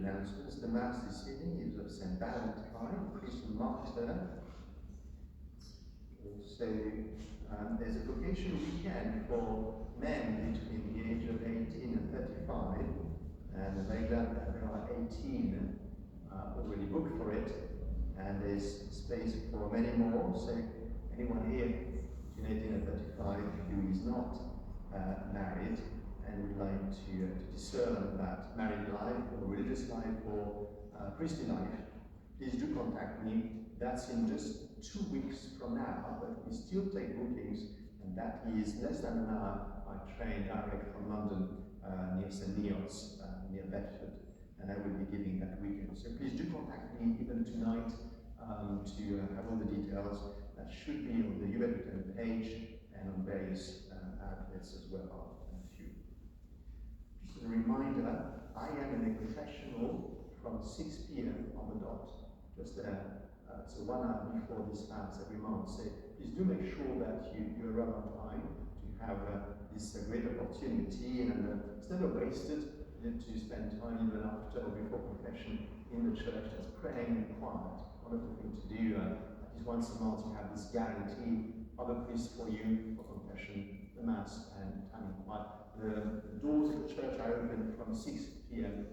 announcements. The Mass this evening is of St Valentine, Christian martyr. So there's a vocation weekend for men between the age of 18 and 35, and I'm very glad that there are 18 already booked for it, and there's space for many more. So anyone here between 18 and 35 who is not married and would like to discern that married life or religious life or priestly life, please do contact me. That's in just 2 weeks from now, but we still take bookings, and that is less than an hour by train direct from London near St Neots, near Bedford, and I will be giving that weekend. So please do contact me even tonight to have all the details. That should be on the Juventus page and on various outlets as well. Just a reminder, I am in a confessional from 6 p.m. on the dot, just there. So 1 hour before this Mass every month. So please do make sure that you arrive on time to have this great opportunity, and it's never wasted to spend time even after or before confession in the church, just praying in quiet. Wonderful thing to do. At least once a month you have this guarantee of a priest for you for confession, the Mass, and time in quiet. The doors of the church are open from 6 p.m.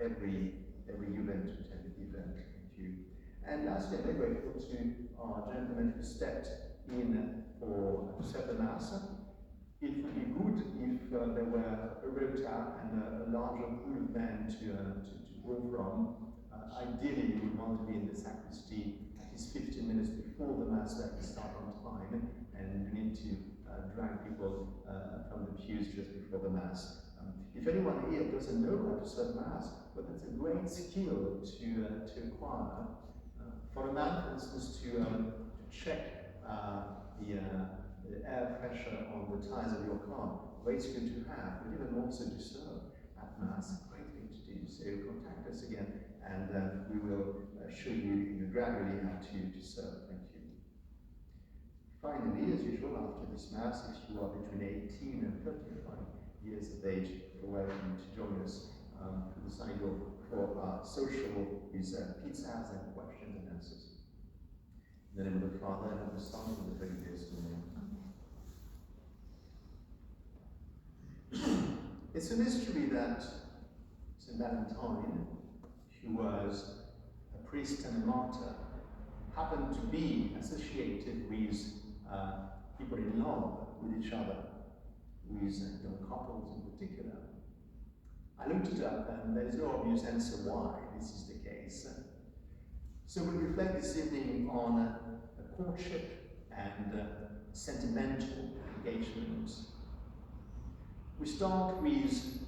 every event to attend the event. Thank you. And lastly, I'm very grateful to our gentlemen who stepped in to serve the Mass. It would be good if there were a rota and a larger pool of men to draw from. Ideally, we would want to be in the sacristy at least 15 minutes before the Mass, that we start on time, and we need to drag people from the pews just before the Mass. If anyone here doesn't know how to serve Mass, but that's a great skill to acquire. For a man, for instance, to check the air pressure on the tires of your car, great skill to have, but even also to serve at Mass, great thing to do. So contact us again, and we will show you gradually how to serve. Thank you. Finally, as usual, after this Mass, if you are between 18 and 35 years of age, you're welcome to join us to the side door for our social with pizzas and questions and answers. In the name of the Father, and of the Son, and of the Holy Ghost. Amen. It's a mystery that St Valentine, who was a priest and a martyr, happened to be associated with people in love with each other, with young couples in particular. I looked it up, and there's no obvious answer why this is the case. So we reflect this evening on a courtship and sentimental engagement. We start with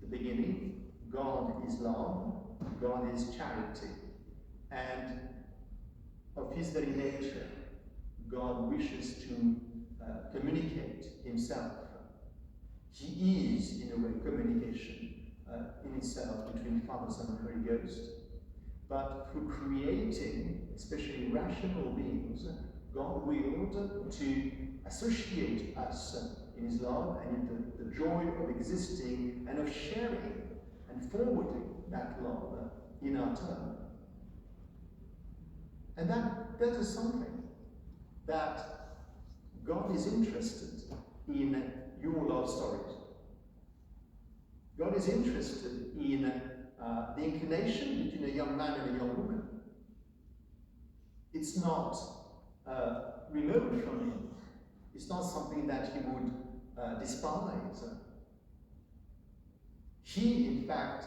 the beginning. God is love, God is charity, and of his very nature, God wishes to communicate himself. He is, in a way, communication in itself between Father, Son, and Holy Ghost. But through creating, especially rational beings, God willed to associate us in his love and in the joy of existing and of sharing and forwarding that love in our turn. And that tells us something, that God is interested in your love stories. God is interested in the inclination between a young man and a young woman. It's not remote from him. It's not something that he would despise. He, in fact,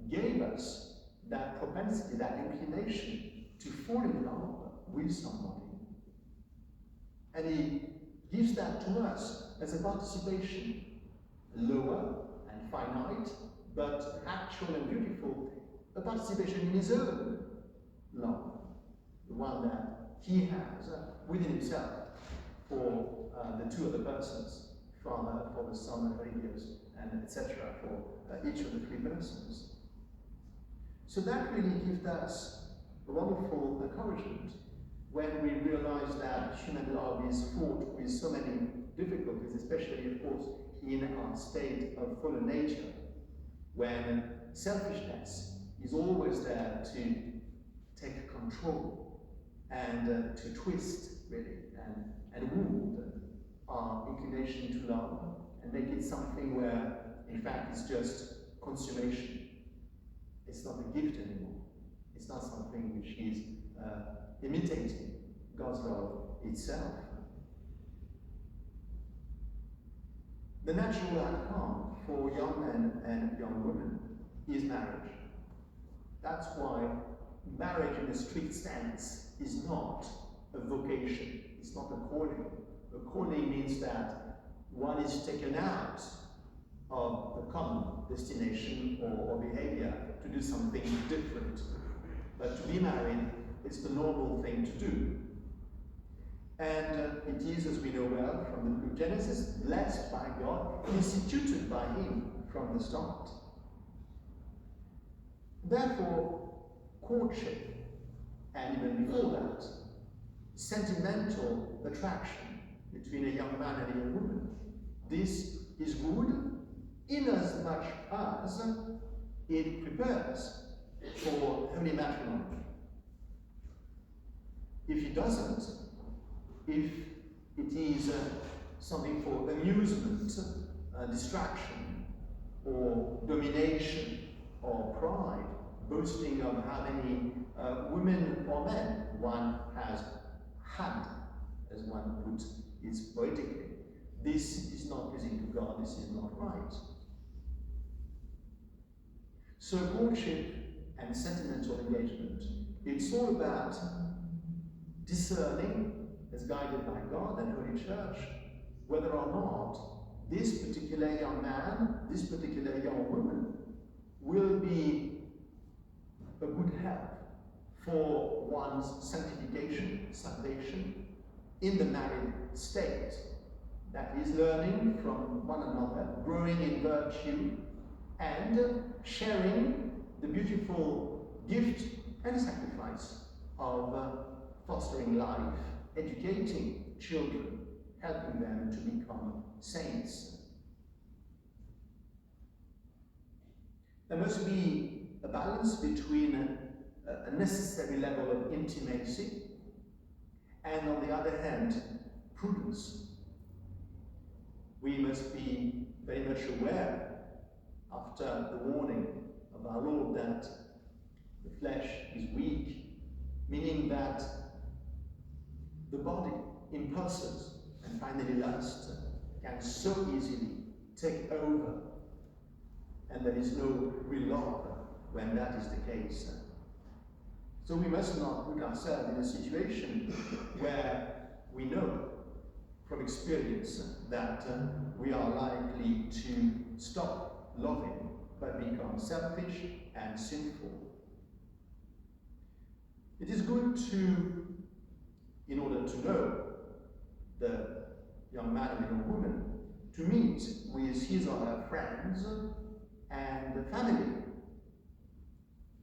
gave us that propensity, that inclination to fall in love with somebody. And he gives that to us as a participation, lower and finite, but actual and beautiful, a participation in his own love, the one that he has within himself for the two other persons, Father, for the Son, and Holy Ghost, and etc., for each of the three persons. So that really gives us a wonderful encouragement when we realize that human love is fraught with so many difficulties, especially, of course, in our state of fallen nature. when selfishness is always there to take control and to twist, really, and wound our inclination to love and make it something where, in fact, it's just consummation. It's not a gift anymore. It's not something which is imitating God's love itself. The natural outcome for young men and young women is marriage. That's why marriage in a strict sense is not a vocation, it's not a calling. A calling means that one is taken out of the common destination or behavior to do something different. But to be married is the normal thing to do. And it is, as we know well from the book of Genesis, blessed by God, instituted by Him from the start. Therefore, courtship, and even before that, sentimental attraction between a young man and a young woman, this is good in as much as it prepares for holy matrimony. If it doesn't, if it is something for amusement, distraction, or domination, or pride, boasting of how many women or men one has had, as one puts it poetically, this is not pleasing to God, this is not right. So courtship and sentimental engagement, it's all about discerning, as guided by God and Holy Church, whether or not this particular young man, this particular young woman will be a good help for one's sanctification, salvation in the married state. That is, learning from one another, growing in virtue, and sharing the beautiful gift and sacrifice of fostering life, educating children, helping them to become saints. There must be a balance between a necessary level of intimacy and, on the other hand, prudence. We must be very much aware, after the warning of our Lord, that the flesh is weak, meaning that the body, impulses, and finally lust can so easily take over, and there is no real love when that is the case. So we must not put ourselves in a situation where we know from experience that we are likely to stop loving but become selfish and sinful. It is good to, in order to know the young man and young woman, to meet with his or her friends and the family.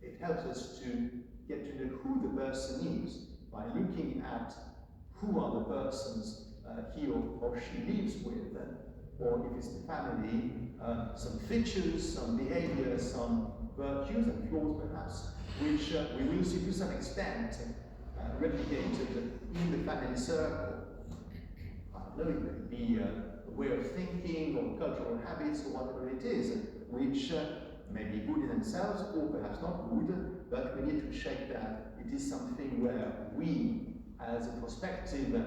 It helps us to get to know who the person is by looking at who are the persons he or she lives with, or if it's the family, some features, some behaviors, some virtues and flaws perhaps, which we will see to some extent replicated in the family circle. I don't know, it may be a way of thinking or cultural habits or whatever it is, which may be good in themselves or perhaps not good, but we need to check that it is something where we, as a prospective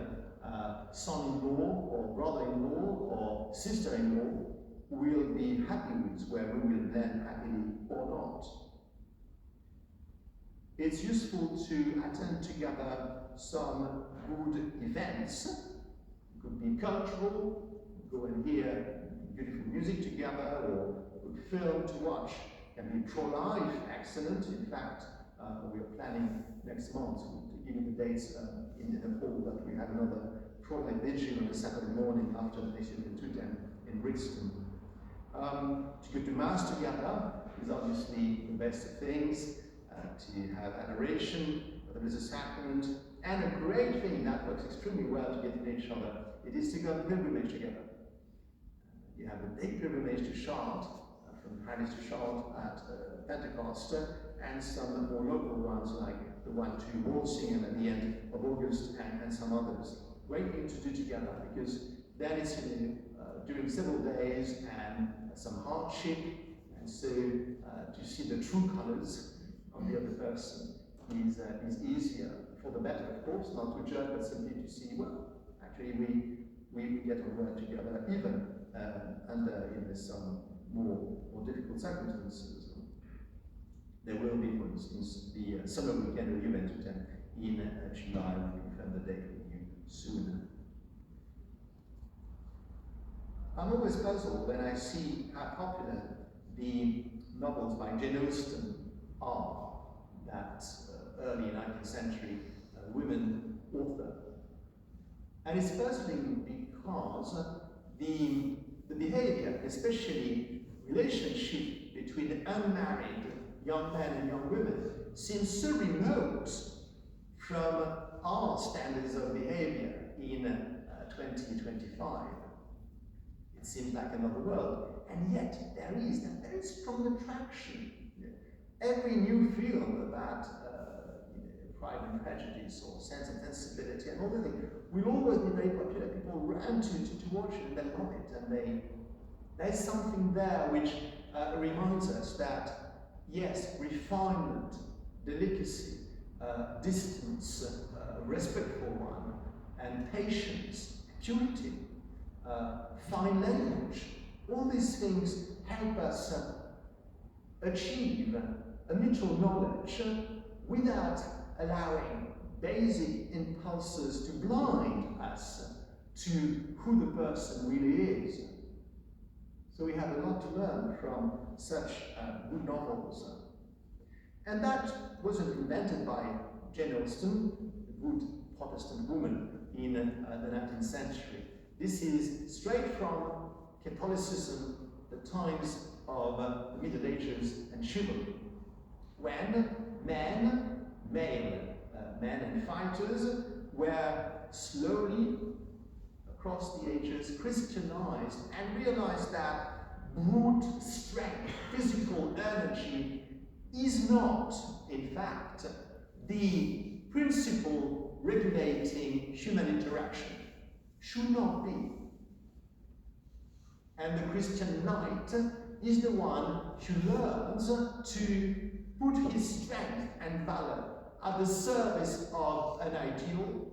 son-in-law or brother-in-law or sister-in-law, will be happy with, where we will blend happily or not. It's useful to attend together some good events. It could be cultural, go and hear beautiful music together, or a good film to watch. It can be pro-life, excellent. In fact, we are planning next month to give you the dates in the fall, but we have another pro-life vigil on a Saturday morning after the Nation in Brixton. To go to Mass together is obviously the best of things. To have adoration of the Blessed Sacrament, and a great thing that works extremely well to get to know each other, it is to go on pilgrimage together. You have a big pilgrimage to Chartres from Paris to Charlotte at Pentecost, and some more local ones like the one to Walsingham at the end of August, and some others. Great thing to do together, because then it's during several days and some hardship, and so to see the true colours of the other person is easier, for the better, of course, not to judge, but simply to see, well, actually we get on well together, even under some more difficult circumstances. There will be, for instance, the summer weekend of Juventus in July. We'll confirm the date with you soon. I'm always puzzled when I see how popular the novels by Jane Austen are, that early 19th century women author. And it's puzzling because the behavior, especially relationship between unmarried young men and young women, seems so remote from our standards of behavior in 2025. It seems like another world, and yet there is that very strong attraction. Every new film about Pride and Prejudice or Sense and Sensibility and all the things will always be very popular. People run to watch it and they love it, and there's something there which reminds us that yes, refinement, delicacy, distance, respectful one, and patience, purity, fine language, all these things help us achieve a mutual knowledge without allowing basic impulses to blind us to who the person really is. So we have a lot to learn from such good novels. And that wasn't invented by Jane Austen, a good Protestant woman in the 19th century. This is straight from Catholicism, the times of the Middle Ages and chivalry, when male men and fighters were slowly, across the ages, Christianized and realized that brute strength, physical energy, is not, in fact, the principle regulating human interaction. Should not be. And the Christian knight is the one who learns to put his strength and valor at the service of an ideal,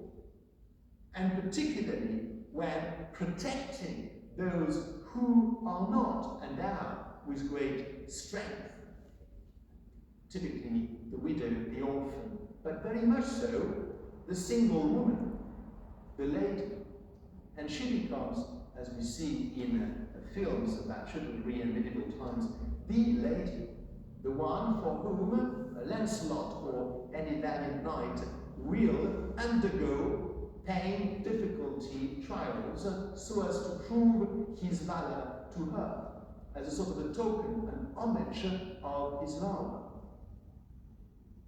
and particularly when protecting those who are not endowed with great strength. Typically the widow, the orphan, but very much so the single woman, the lady. And she becomes, as we see in films about chivalry and medieval times, the lady, the one for whom Lancelot or any valiant knight will undergo pain, difficulty, trials, so as to prove his valor to her, as a sort of a token, an homage of his love.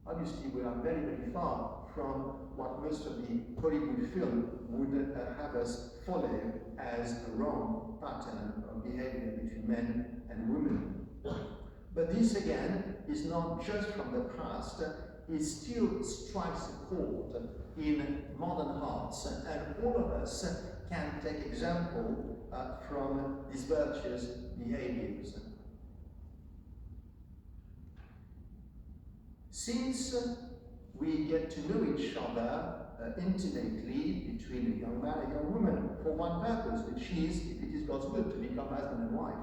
Obviously, we are very, very far from what most of the Hollywood film would have us follow as a wrong pattern of behavior between men and women. But this, again, is not just from the past. It still strikes a chord in modern hearts, and all of us can take example from these virtuous behaviors. Since we get to know each other intimately between a young man and a young woman for one purpose, which is, if it is God's will, to become husband and wife,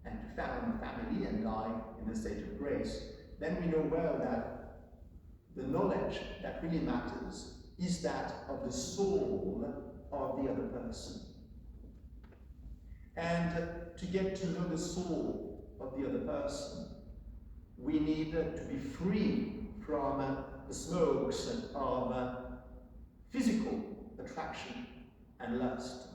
and to found a family and die in the state of grace, then we know well that the knowledge that really matters is that of the soul of the other person. And to get to know the soul of the other person, we need to be free from the smokes of physical attraction and lust.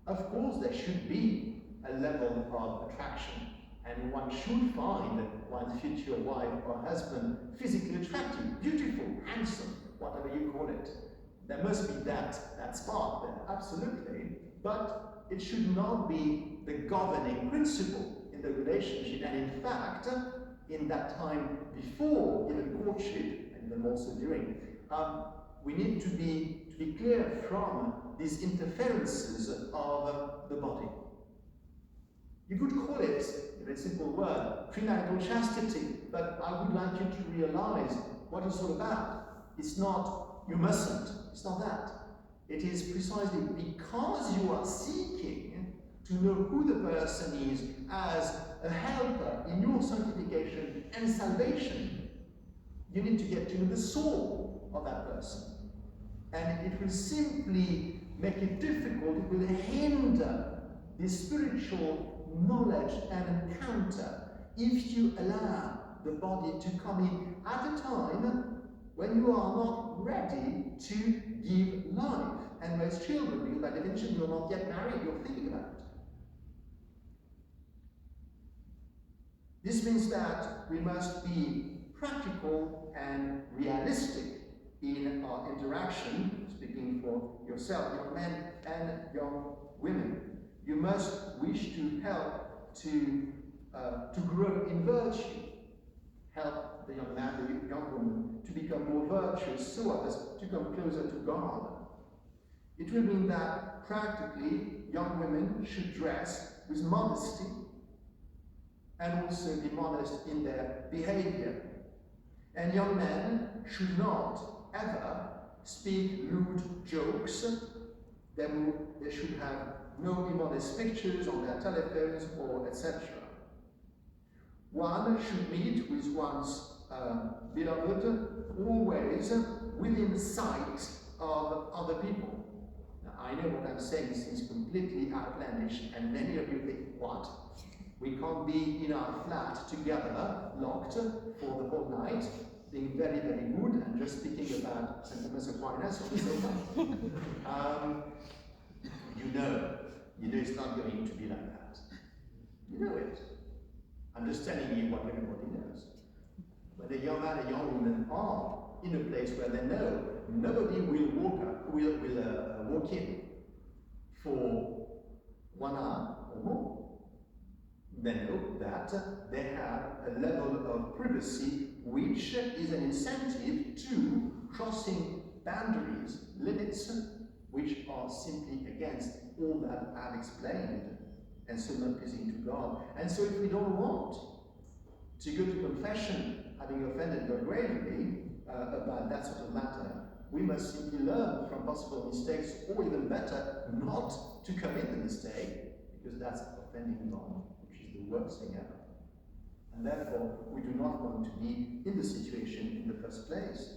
Of course, there should be a level of attraction, and one should find one's future wife or husband physically attractive, beautiful, handsome, whatever you call it. There must be that spark there, absolutely, but it should not be the governing principle in the relationship. And in fact, in that time before even courtship, and then also during, we need to be clear from these interferences of the body. You could call it, in a simple word, premarital chastity, but I would like you to realize what it's all about. It's not, you mustn't, it's not that. It is precisely because you are seeking to know who the person is as a helper in your sanctification and salvation. You need to get to know the soul of that person. And it will simply make it difficult, it will hinder the spiritual knowledge and encounter if you allow the body to come in at a time when you are not ready to give life and raise children, because by definition you're not yet married, you're thinking about it. This means that we must be practical and realistic in our interaction, speaking for yourself, young men and young women. You must wish to help to grow in virtue, help the young man, the young woman to become more virtuous so as to come closer to God. It will mean that practically young women should dress with modesty and also be modest in their behavior. And young men should not ever speak lewd jokes. They should have no immodest pictures on their telephones or etc. One should meet with one's beloved always within sight of other people. Now, I know what I'm saying seems completely outlandish, and many of you think, what? We can't be in our flat together, locked for the whole night, being very, very good and just speaking about St. Thomas Aquinas all the same time. You know it's not going to be like that. You know it. I'm just telling you what everybody knows. When a young man and a young woman are in a place where they know nobody will walk in for 1 hour or more, they know that they have a level of privacy which is an incentive to crossing boundaries, limits, which are simply against all that I've explained, and so not pleasing to God. And so if we don't want to go to confession, having offended God gravely about that sort of matter, we must simply learn from possible mistakes, or even better, not to commit the mistake, because that's offending God, which is the worst thing ever. And therefore, we do not want to be in the situation in the first place.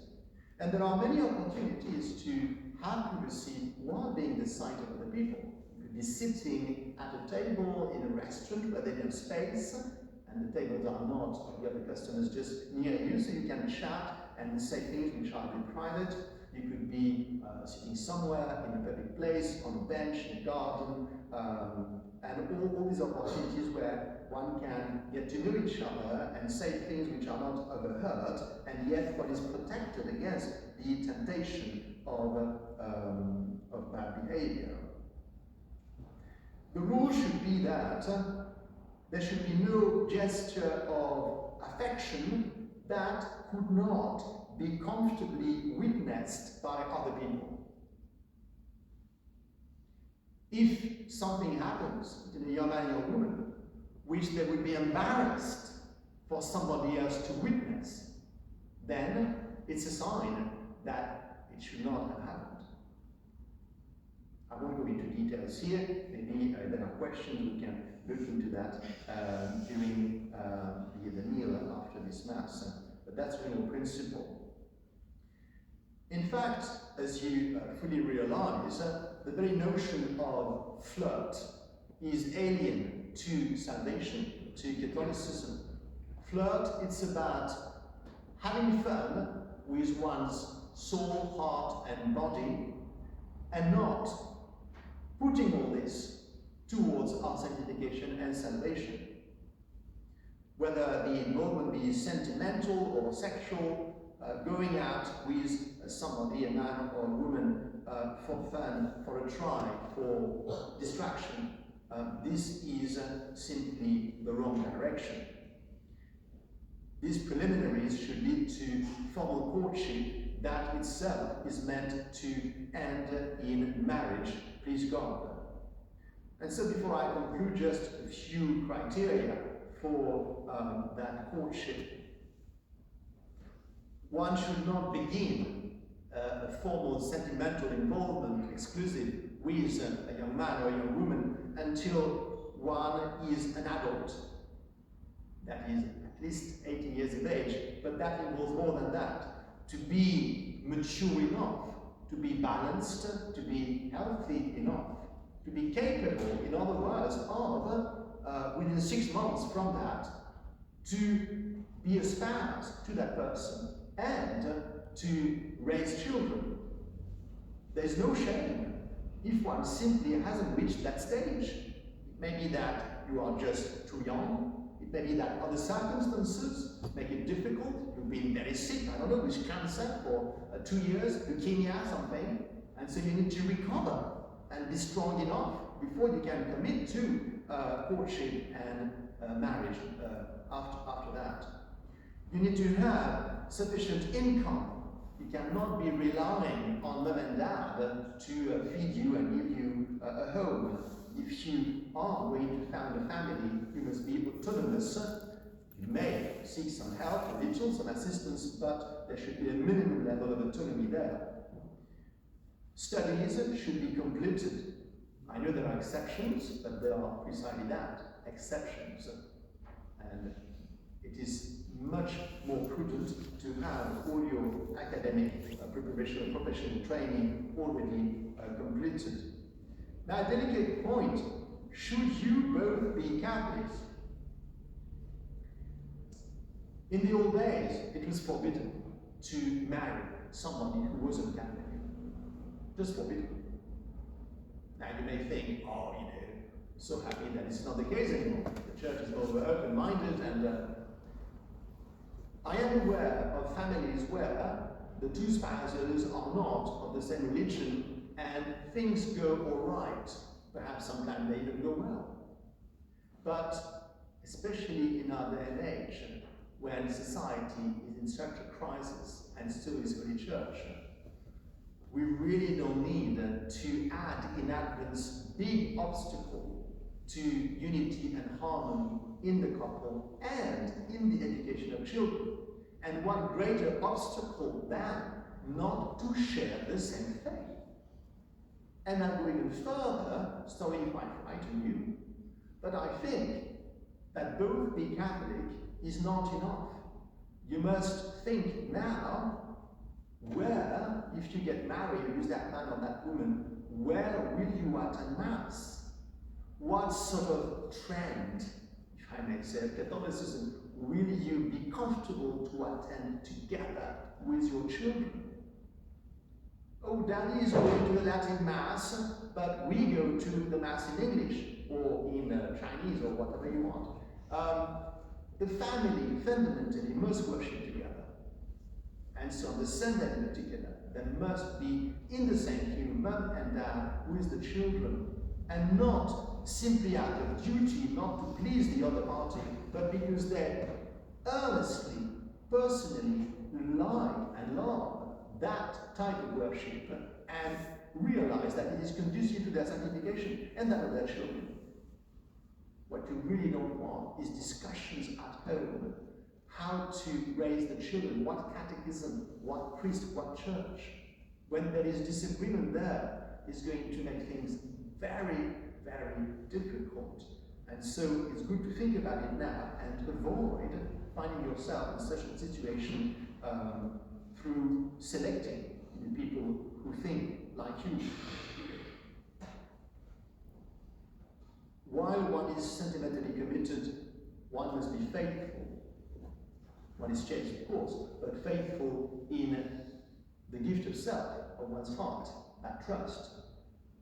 And there are many opportunities to have privacy while being the sight of other people. You could be sitting at a table in a restaurant where there's no space, and the tables are not the other customers just near you, so you can chat and say things which are a bit private. You could be sitting somewhere in a public place, on a bench, in a garden, and all these opportunities where one can get to know each other and say things which are not overheard, and yet one is protected against the temptation of bad behavior. The rule should be that there should be no gesture of affection that could not be comfortably witnessed by other people. If something happens between a young man and a young woman, which they would be embarrassed for somebody else to witness, then it's a sign that it should not have happened. I won't go into details here. Maybe there are questions, we can look into that during the meal after this Mass. But that's the real principle. In fact, as you fully realize, the very notion of flirt is alien to salvation, to Catholicism. Flirt, it's about having fun with one's soul, heart, and body, and not putting all this towards our sanctification and salvation. Whether the involvement be sentimental or sexual, going out with somebody, a man or a woman, for fun, for a try, for distraction, this is simply the wrong direction. These preliminaries should lead to formal courtship that itself is meant to end in marriage, please God. And so before I conclude, just a few criteria for that courtship. One should not begin a formal sentimental involvement exclusive with a young man or a young woman until one is an adult. That is at least 18 years of age, but that involves more than that. To be mature enough, to be balanced, to be healthy enough, to be capable, in other words, of, within 6 months from that, to be a spouse to that person and to raise children. There's no shame if one simply hasn't reached that stage. It may be that you are just too young. It may be that other circumstances make it difficult. You've been very sick, I don't know, with cancer for 2 years, leukemia, something, and so you need to recover and be strong enough before you can commit to courtship and marriage after that. You need to have sufficient income. You cannot be relying on mom and dad to feed you and give you a home. If you are going to found a family, you must be autonomous. You may seek some help, a little, some assistance, but there should be a minimum level of autonomy there. Studies should be completed. I know there are exceptions, but there are precisely that, exceptions. And it is much more prudent to have all your academic preparation and professional training already completed. Now, a delicate point, should you both be Catholics? In the old days, it was forbidden to marry somebody who wasn't Catholic. Just forbidden. Now you may think, oh, you know, so happy that it's not the case anymore. The church is more open-minded, and I am aware of families where the two spouses are not of the same religion and things go all right. Perhaps sometimes they even go well. But especially in our day and age, when society is in such a crisis, and so is Holy Church, we really don't need to add in advance big obstacle to unity and harmony in the couple and in the education of children. And what greater obstacle than not to share the same faith? And I'm going even further, sorry if I frighten you, but I think that both being Catholic is not enough. You must think now, where, if you get married with that man or that woman, where will you attend Mass? What sort of trend, if I may say, of Catholicism will you be comfortable to attend together with your children? Oh, Daddy is going to the Latin Mass, but we go to the Mass in English, or in Chinese, or whatever you want. The family, fundamentally, must worship together. And so on the Sunday in particular, there must be in the same pew, mum and dad with the children, and not simply out of duty, not to please the other party, but because they earnestly, personally like and love that type of worship and realize that it is conducive to their sanctification and that of their children. What you really don't want is discussions at home, how to raise the children, what catechism, what priest, what church. When there is disagreement there, is going to make things very, very difficult. And so it's good to think about it now and avoid finding yourself in such a situation through selecting the people who think like you. While one is sentimentally committed, one must be faithful. One is changed, of course, but faithful in the gift of self, of one's heart, that trust.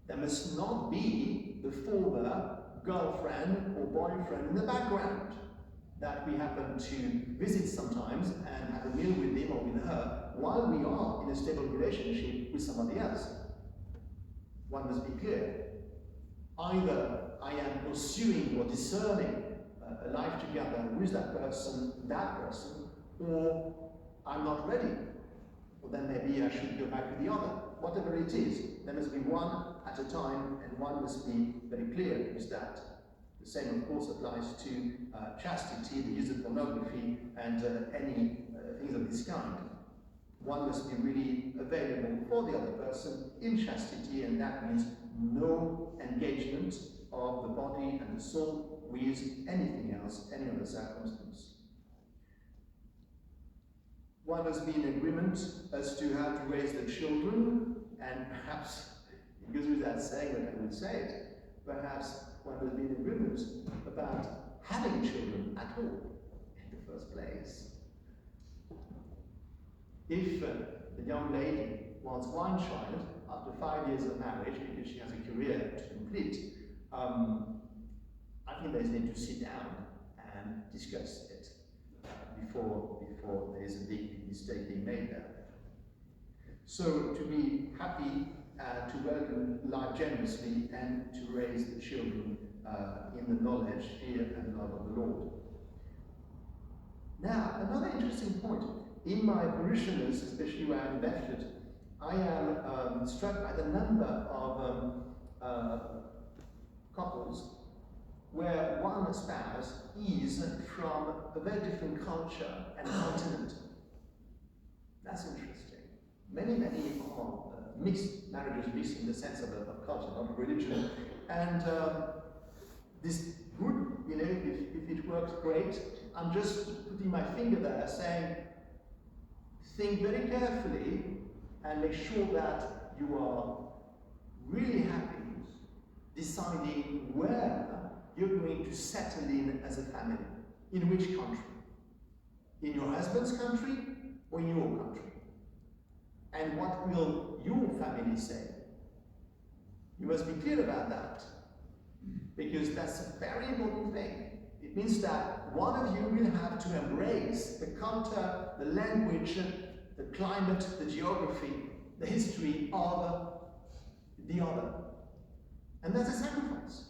There must not be the former girlfriend or boyfriend in the background that we happen to visit sometimes and have a meal with him or with her while we are in a stable relationship with somebody else. One must be clear. Either I am pursuing or discerning a life together with that person, or I'm not ready. Well, then maybe I should go back to the other. Whatever it is, there must be one at a time, and one must be very clear with that. The same, of course, applies to chastity, the use of pornography, and any things of this kind. One must be really available for the other person in chastity, and that means no engagement of the body and the soul with anything else, any other circumstance. One must be in agreement as to how to raise the children, and perhaps, it goes without saying, but I will say it, perhaps one must be in agreement about having children at all in the first place. If the young lady wants one child after 5 years of marriage because she has a career to complete, I think there's need to sit down and discuss it before there is a big mistake being made there. So to be happy to welcome life generously and to raise the children in the knowledge, fear and love of the Lord. Now, another interesting point. In my parishioners, especially where I'm in Bedford, I am struck by the number of couples where one spouse is from a very different culture and continent. That's interesting. Many are mixed marriages, mixed in the sense of culture, not religion. And this would, if it works, great. I'm just putting my finger there saying, think very carefully and make sure that you are really happy deciding where you're going to settle in as a family. In which country? In your husband's country or in your country? And what will your family say? You must be clear about that, because that's a very important thing. It means that one of you will have to embrace the culture, the language, the climate, the geography, the history of the other. And that's a sacrifice.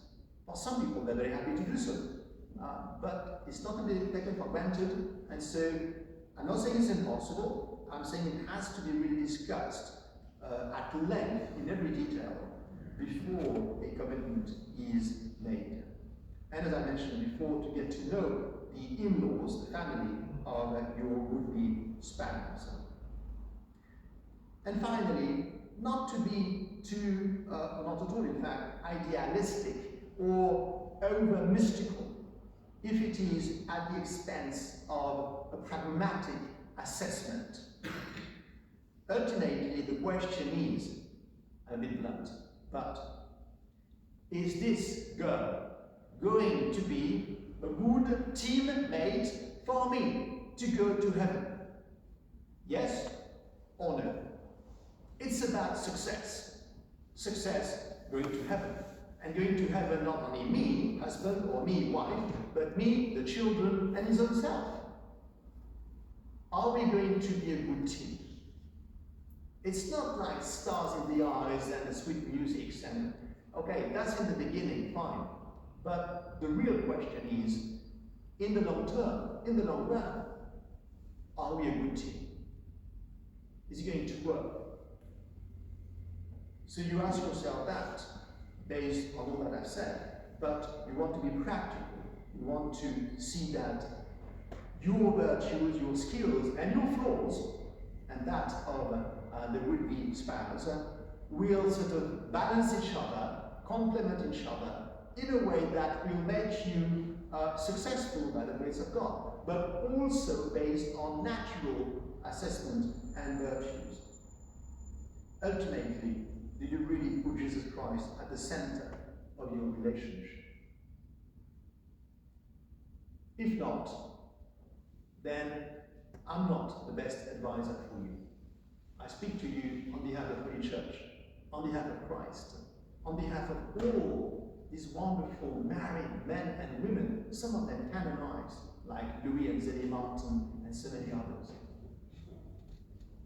For some people, they're very happy to do so. But it's not to be taken for granted. And so, I'm not saying it's impossible. I'm saying it has to be really discussed at length, in every detail, before a commitment is made. And as I mentioned before, to get to know the in-laws, the family of your would-be spouse. And finally, not to be too, not at all in fact, idealistic or over-mystical if it is at the expense of a pragmatic assessment. Ultimately, the question is, a bit blunt, but is this girl going to be a good teammate for me to go to heaven? Yes or no? It's about success. Success, going to heaven. And going to heaven, not only me, husband, or me, wife, but me, the children, and his own self. Are we going to be a good team? It's not like stars in the eyes and the sweet music, and okay, that's in the beginning, fine. But the real question is, in the long term, in the long run, are we a good team? Is it going to work? So you ask yourself that, based on all that I've said, but you want to be practical. You want to see that your virtues, your skills, and your flaws, and that of the would-be spouse, will sort of balance each other, complement each other, in a way that will make you successful by the grace of God, but also based on natural assessment and virtues. Ultimately, did you really put Jesus Christ at the center of your relationship? If not, then I'm not the best advisor for you. I speak to you on behalf of Holy Church, on behalf of Christ, on behalf of all these wonderful married men and women, some of them canonized, like Louis and Zélie Martin and so many others.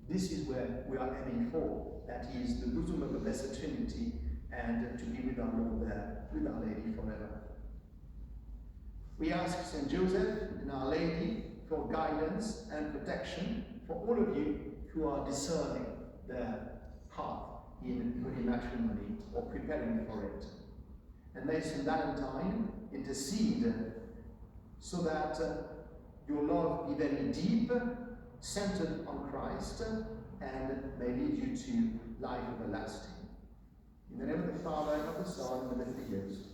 This is where we are aiming for. That is the bosom of the Blessed Trinity, and to be with our Lord there, with Our Lady forever. We ask St. Joseph and Our Lady for guidance and protection for all of you who are discerning their path in holy matrimony or preparing for it. And may St. Valentine intercede so that your love be very deep, centered on Christ, and may lead you to life everlasting. In the name of the Father, and of the Son, and of the Holy Ghost.